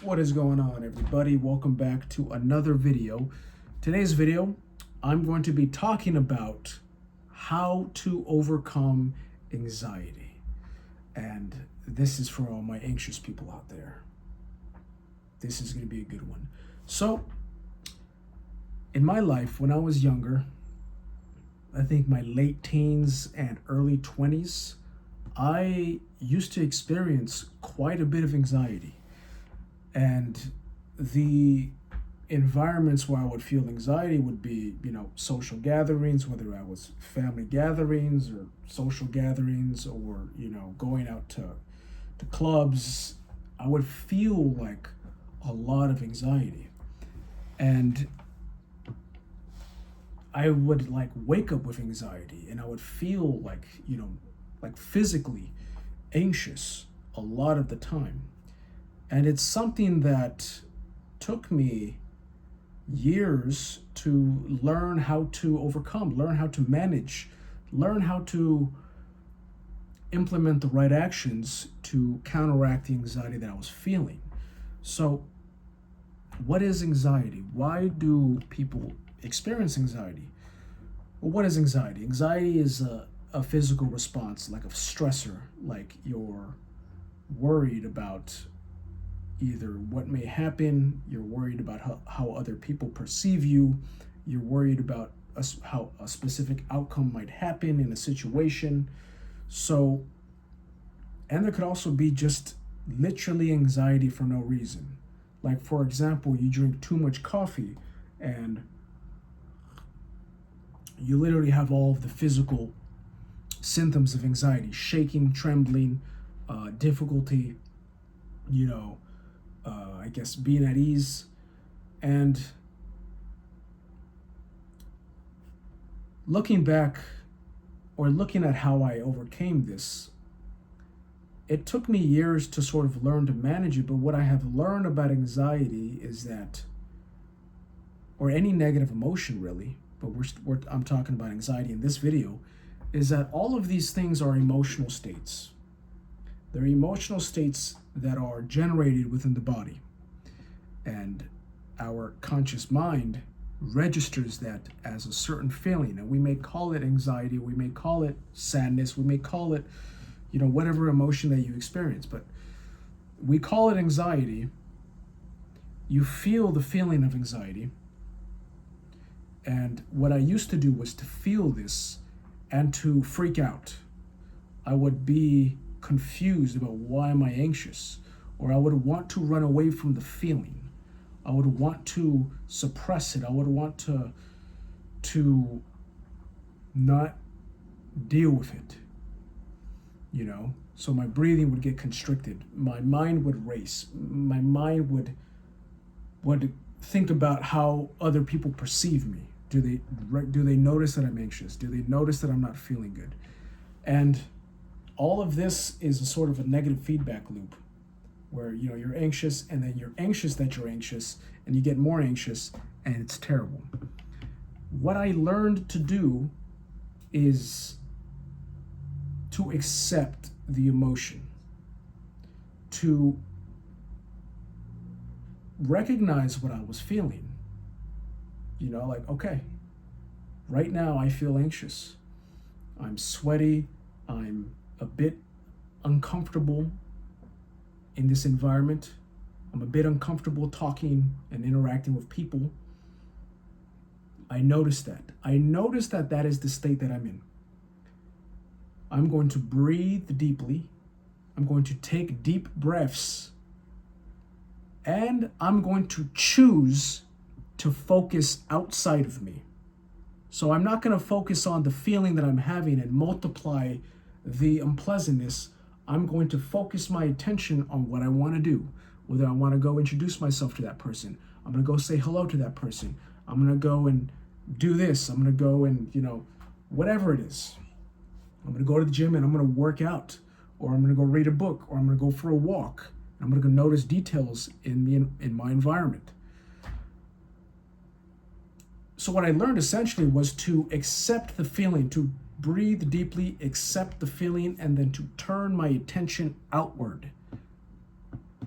What is going on, everybody? Welcome back to another video. Today's video, I'm going to be talking about how to overcome anxiety. And this is for all my anxious people out there. This is going to be a good one. So, in my life, when I was younger, I think my late teens and early 20s, I used to experience quite a bit of anxiety. And the environments where I would feel anxiety would be, social gatherings, whether I was family gatherings or social gatherings or, going out to clubs. I would feel like a lot of anxiety. And I would wake up with anxiety and I would feel like physically anxious a lot of the time. And it's something that took me years to learn how to overcome, learn how to manage, learn how to implement the right actions to counteract the anxiety that I was feeling. So, what is anxiety? Why do people experience anxiety? Well, what is anxiety? Anxiety is a physical response, like a stressor, like you're worried about either what may happen, you're worried about how other people perceive you, you're worried about how a specific outcome might happen in a situation. So, and there could also be just literally anxiety for no reason. Like, for example, you drink too much coffee and you literally have all of the physical symptoms of anxiety: shaking, trembling, difficulty, I guess being at ease. And looking back or looking at how I overcame this, it took me years to sort of learn to manage it. But what I have learned about anxiety is that, or any negative emotion really, but I'm talking about anxiety in this video, is that all of these things are emotional states. They're emotional states that are generated within the body. And our conscious mind registers that as a certain feeling. And we may call it anxiety, we may call it sadness, we may call it, whatever emotion that you experience. But we call it anxiety. You feel the feeling of anxiety. And what I used to do was to feel this and to freak out. I would be confused about why am I anxious, or I would want to run away from the feeling. I would want to suppress it. I would want to not deal with it. So my breathing would get constricted. My mind would race. My mind would think about how other people perceive me. Do they notice that I'm anxious? Do they notice that I'm not feeling good? And all of this is a sort of a negative feedback loop where you're anxious, and then you're anxious that you're anxious, and you get more anxious, and it's terrible. What I learned to do is to accept the emotion, to recognize what I was feeling. Okay, right now I feel anxious. I'm sweaty. I'm a bit uncomfortable in this environment. I'm a bit uncomfortable talking and interacting with people. I notice that. I notice that that is the state that I'm in. I'm going to breathe deeply. I'm going to take deep breaths. And I'm going to choose to focus outside of me. So I'm not going to focus on the feeling that I'm having and multiply the unpleasantness. I'm going to focus my attention on what I want to do. Whether I want to go introduce myself to that person, I'm going to go say hello to that person, I'm going to go and do this, I'm going to go and, whatever it is. I'm going to go to the gym and I'm going to work out, or I'm going to go read a book, or I'm going to go for a walk. I'm going to go notice details in my environment. So what I learned essentially was to accept the feeling, to breathe deeply, accept the feeling, and then to turn my attention outward.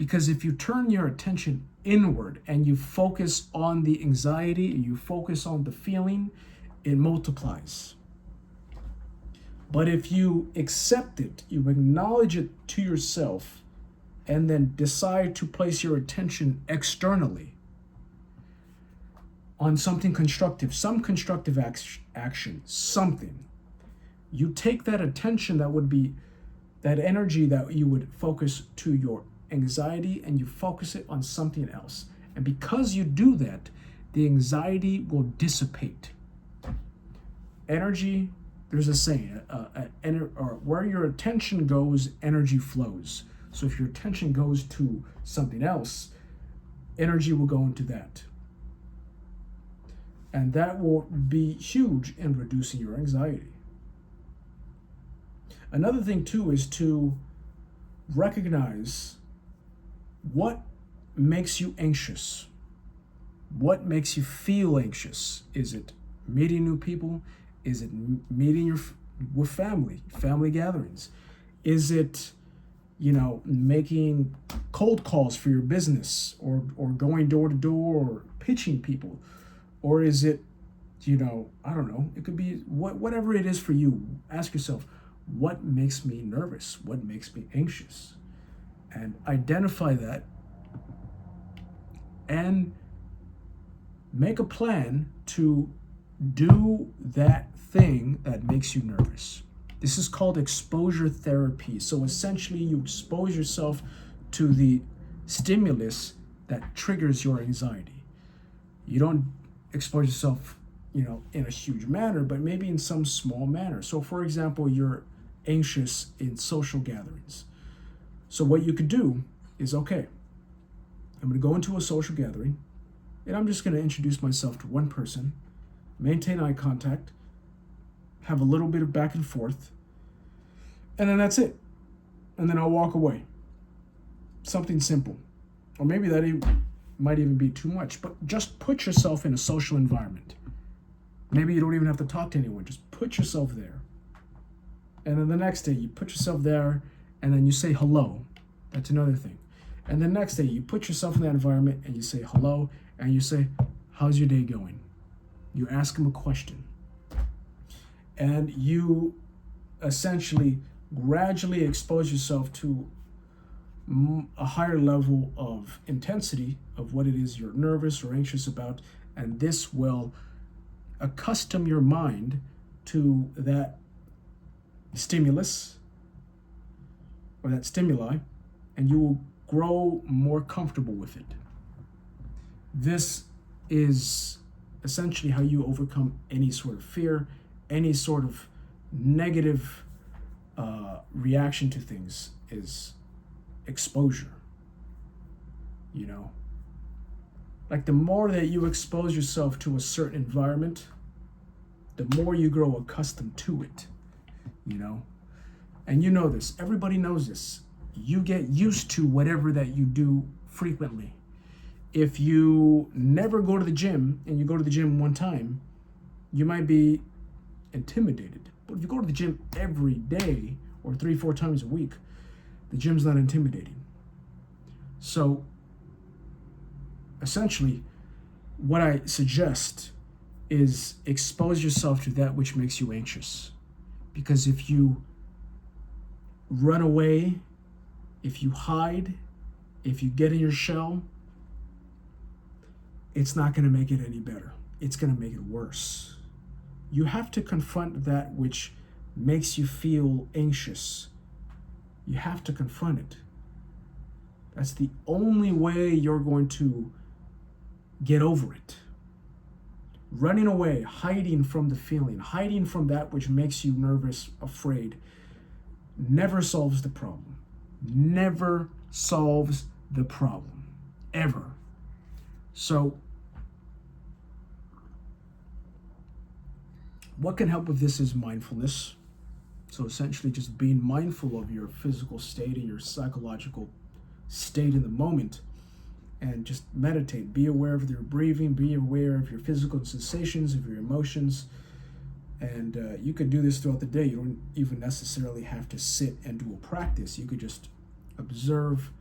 Because if you turn your attention inward and you focus on the anxiety, you focus on the feeling, it multiplies. But if you accept it, you acknowledge it to yourself, and then decide to place your attention externally on something constructive, some constructive action, something. You take that attention that would be that energy that you would focus to your anxiety, and you focus it on something else. And because you do that, the anxiety will dissipate. Energy, there's a saying, or where your attention goes, energy flows. So if your attention goes to something else, energy will go into that. And that will be huge in reducing your anxiety. Another thing too is to recognize what makes you anxious. What makes you feel anxious? Is it meeting new people? Is it meeting with family gatherings? Is it, making cold calls for your business, or going door to door, or pitching people? Or is it, I don't know, it could be whatever it is for you. Ask yourself, what makes me nervous? What makes me anxious? And identify that and make a plan to do that thing that makes you nervous. This is called exposure therapy. So essentially, you expose yourself to the stimulus that triggers your anxiety. You don't expose yourself, in a huge manner, but maybe in some small manner. So for example, you're anxious in social gatherings. So what you could do is, okay, I'm going to go into a social gathering, and I'm just going to introduce myself to one person, maintain eye contact, have a little bit of back and forth, and then that's it. And then I'll walk away. Something simple. Or maybe that might even be too much, but just put yourself in a social environment. Maybe you don't even have to talk to anyone. Just put yourself there. And then the next day, you put yourself there, and then you say hello. That's another thing. And the next day, you put yourself in that environment, and you say hello, and you say, how's your day going? You ask them a question. And you essentially gradually expose yourself to a higher level of intensity of what it is you're nervous or anxious about, and this will accustom your mind to that stimulus or that stimuli, and you will grow more comfortable with it. This is essentially how you overcome any sort of fear, any sort of negative reaction to things, is exposure. Like the more that you expose yourself to a certain environment, the more you grow accustomed to it, And this, everybody knows this. You get used to whatever that you do frequently. If you never go to the gym and you go to the gym one time, you might be intimidated. But if you go to the gym every day or 3-4 times a week, the gym's not intimidating. So essentially, what I suggest is expose yourself to that which makes you anxious. Because if you run away, if you hide, if you get in your shell, it's not going to make it any better. It's going to make it worse. You have to confront that which makes you feel anxious. You have to confront it. That's the only way you're going to get over it. Running away, hiding from the feeling, hiding from that which makes you nervous, afraid, never solves the problem. Never solves the problem. Ever. So, what can help with this is mindfulness. So essentially just being mindful of your physical state and your psychological state in the moment, and just meditate. Be aware of your breathing, be aware of your physical sensations, of your emotions. And you could do this throughout the day. You don't even necessarily have to sit and do a practice. You could just observe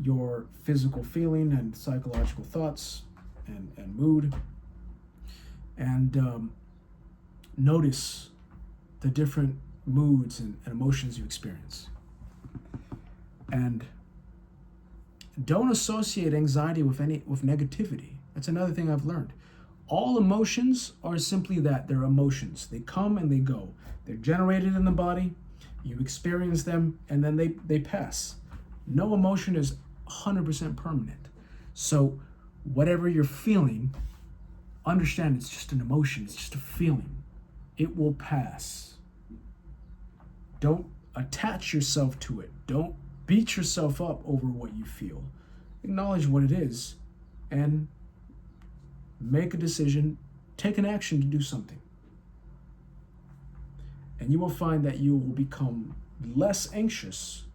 your physical feeling and psychological thoughts and mood, and notice the different moods and emotions you experience. And don't associate anxiety with negativity. That's another thing I've learned. All emotions are simply that. They're emotions. They come and they go. They're generated in the body, you experience them, and then they pass. No emotion is 100% permanent. So whatever you're feeling, understand it's just an emotion. It's just a feeling. It will pass. Don't attach yourself to it. Don't beat yourself up over what you feel. Acknowledge what it is and make a decision, take an action to do something. And you will find that you will become less anxious,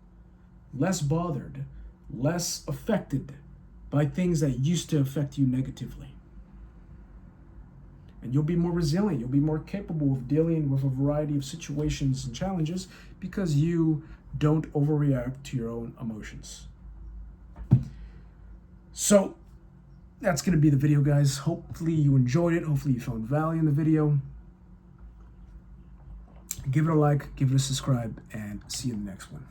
less bothered, less affected by things that used to affect you negatively. And you'll be more resilient. You'll be more capable of dealing with a variety of situations and challenges because you don't overreact to your own emotions. So that's going to be the video, guys. Hopefully you enjoyed it. Hopefully you found value in the video. Give it a like, give it a subscribe, and see you in the next one.